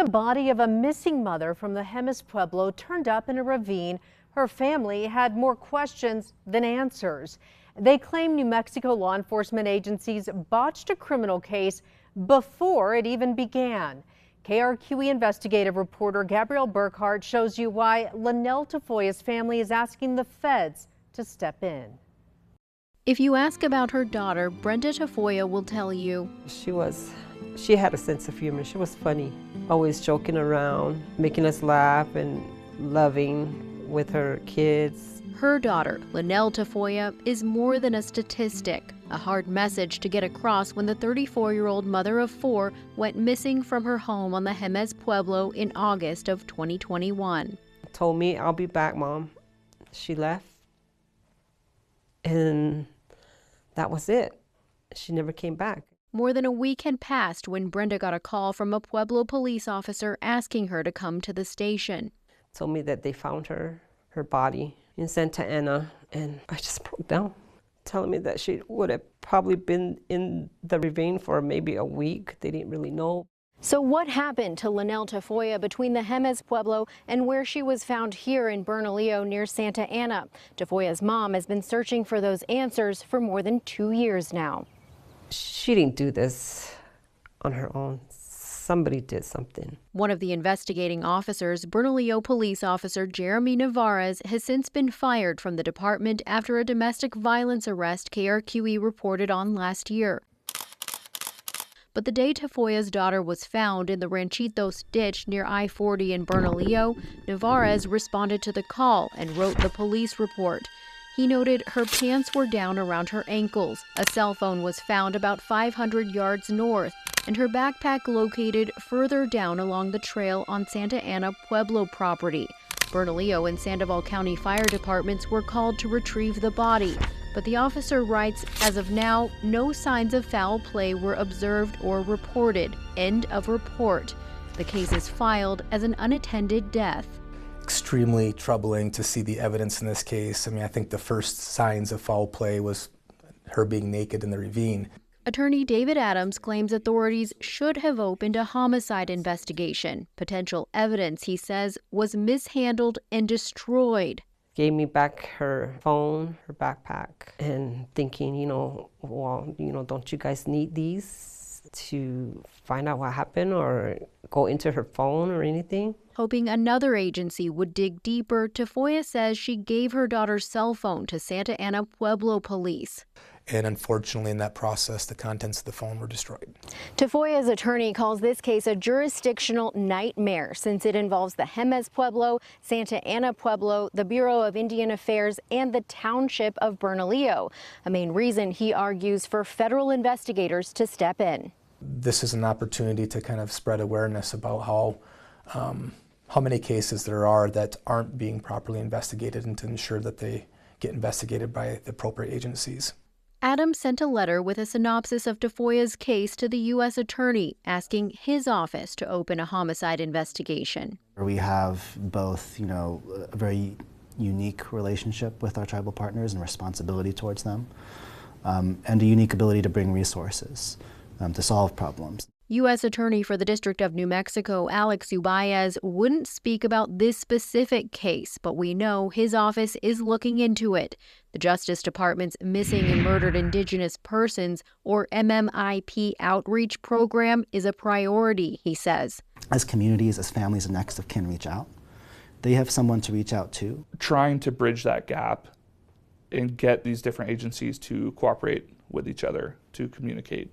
the body of a missing mother from the Jemez Pueblo turned up in a ravine, her family had more questions than answers. They claim New Mexico law enforcement agencies botched a criminal case before it even began. KRQE investigative reporter Gabrielle Burkhart shows you why Linnell Tafoya's family is asking the feds to step in. If you ask about her daughter, Brenda Tafoya will tell you. She had a sense of humor. She was funny, always joking around, making us laugh and loving with her kids. Her daughter, Linnell Tafoya, is more than a statistic, a hard message to get across when the 34-year-old mother of 4 went missing from her home on the Jemez Pueblo in August of 2021. Told me, "I'll be back, Mom." She left, and that was it. She never came back. More than a week had passed when Brenda got a call from a Pueblo police officer asking her to come to the station. Told me that they found her body in Santa Ana, and I just broke down, telling me that she would have probably been in the ravine for maybe a week. They didn't really know. So what happened to Linnell Tafoya between the Jemez Pueblo and where she was found here in Bernalillo near Santa Ana? Tafoya's mom has been searching for those answers for more than 2 years now. She didn't do this on her own. Somebody did something. One of the investigating officers, Bernalillo police officer Jeremy Navarez, has since been fired from the department after a domestic violence arrest KRQE reported on last year. But the day Tafoya's daughter was found in the Ranchitos ditch near I-40 in Bernalillo, Navarez responded to the call and wrote the police report. He noted her pants were down around her ankles, a cell phone was found about 500 yards north, and her backpack located further down along the trail on Santa Ana Pueblo property. Bernalillo and Sandoval County fire departments were called to retrieve the body, but the officer writes, as of now, no signs of foul play were observed or reported. End of report. The case is filed as an unattended death. Extremely troubling to see the evidence in this case. I mean, I think the first signs of foul play was her being naked in the ravine. Attorney David Adams claims authorities should have opened a homicide investigation. Potential evidence, he says, was mishandled and destroyed. Gave me back her phone, her backpack, and thinking, well, don't you guys need these to find out what happened or go into her phone or anything? Hoping another agency would dig deeper, Tafoya says she gave her daughter's cell phone to Santa Ana Pueblo police. And unfortunately, in that process, the contents of the phone were destroyed. Tafoya's attorney calls this case a jurisdictional nightmare since it involves the Jemez Pueblo, Santa Ana Pueblo, the Bureau of Indian Affairs, and the township of Bernalillo. A main reason, he argues, for federal investigators to step in. This is an opportunity to kind of spread awareness about how many cases there are that aren't being properly investigated, and to ensure that they get investigated by the appropriate agencies. Adams sent a letter with a synopsis of Tafoya's case to the U.S. Attorney, asking his office to open a homicide investigation. We have both, a very unique relationship with our tribal partners and responsibility towards them, and a unique ability to bring resources to solve problems. U.S. Attorney for the District of New Mexico, Alex Ubaez, wouldn't speak about this specific case, but we know his office is looking into it. The Justice Department's Missing and Murdered Indigenous Persons, or MMIP outreach program, is a priority, he says. As communities, as families and next of kin reach out, they have someone to reach out to. Trying to bridge that gap and get these different agencies to cooperate with each other, to communicate,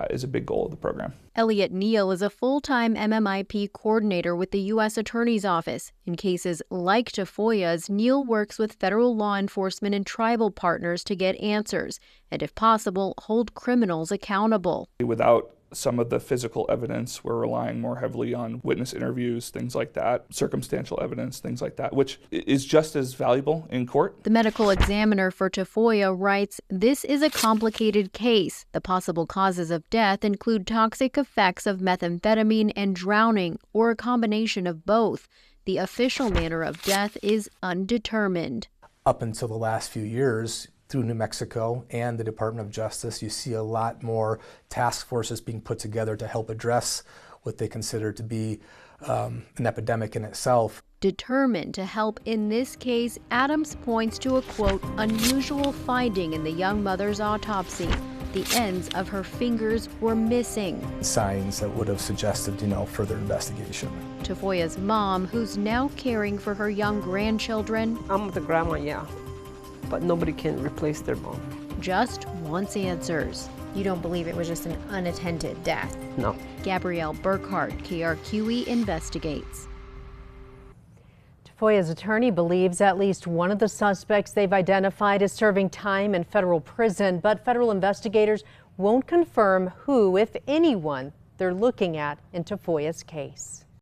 is a big goal of the program. Elliot Neal is a full-time MMIP coordinator with the U.S. Attorney's Office. In cases like Tafoya's, Neal works with federal law enforcement and tribal partners to get answers, and if possible, hold criminals accountable. Without some of the physical evidence, we're relying more heavily on witness interviews, things like that, circumstantial evidence, things like that, which is just as valuable in court. The medical examiner for Tafoya writes, "This is a complicated case. The possible causes of death include toxic effects of methamphetamine and drowning, or a combination of both. The official manner of death is undetermined." Up until the last few years, through New Mexico and the Department of Justice, you see a lot more task forces being put together to help address what they consider to be an epidemic in itself. Determined to help in this case, Adams points to a, quote, unusual finding in the young mother's autopsy. The ends of her fingers were missing. Signs that would have suggested, further investigation. Tafoya's mom, who's now caring for her young grandchildren, I'm the grandma, yeah, but nobody can replace their mom. just wants answers. You don't believe it was just an unattended death? No. Gabrielle Burkhart, KRQE investigates. Tafoya's attorney believes at least one of the suspects they've identified is serving time in federal prison, but federal investigators won't confirm who, if anyone, they're looking at in Tafoya's case.